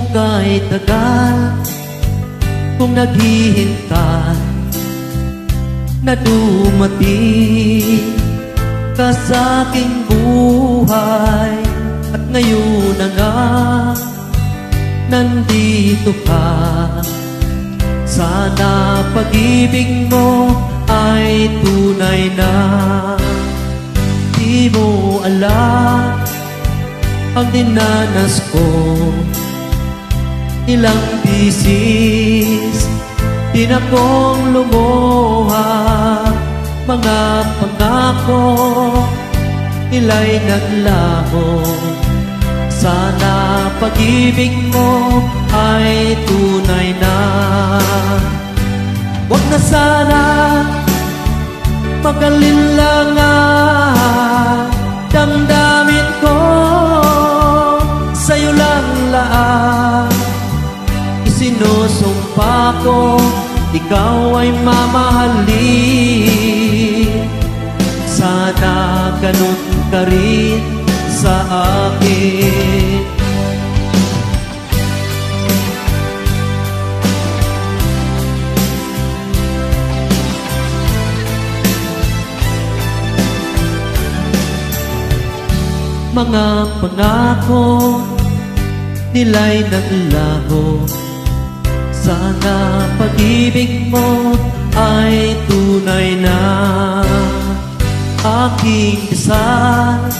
kahit tagal kung naghihintay na dumating ka sa aking buhay. At ngayon na nga nandito ka. Sana pag-ibig mo ay tunay na. Di mo alam ang dinanas ko, ilang bisis din akong lumuha. Mga pangako nila'y naglaho. Sana pag-ibig mo ay tunay na. Huwag na sana mag-alinlangan, damdamin ko sa'yo lang laang. Isinusumpa ko ikaw ay mamahalin. Sana ganun ka rin sa akin. Mga pangako nila'y naglaho. Sana pag-ibig mo ay tunay na. Aking dasal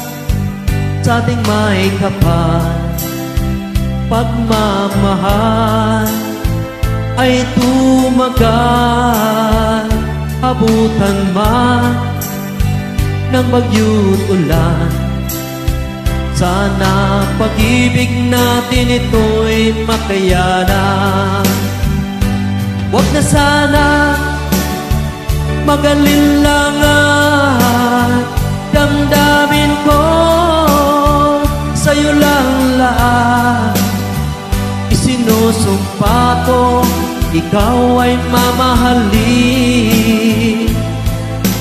sa ating may kapal, pagmamahal ay tumagal. Abutan man ng bagyo't ulan, sana pag-ibig natin ito'y makayanan. Huwag na sana mag-alinlangan, damdamin ko sa'yo lang laang. Isinusumpa ko ikaw ay mamahalin.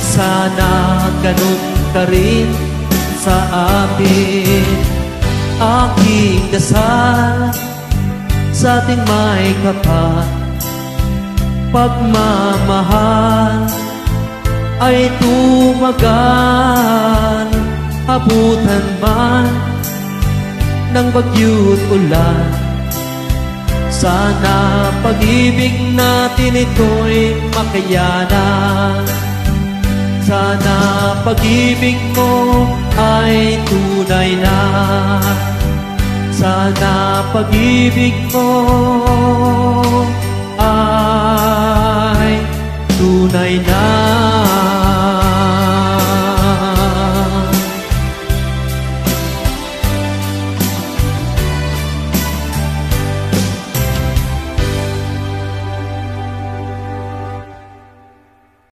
Sana ganun ka rin sa atin. Aking dasal sa ating may kapal, pagmamahal ay tumagal. Abutan man ng bagyo't ulan, sana pag-ibig natin ito'y makayanan. Sana pag-ibig mo ay tunay na. Sana pag-ibig mo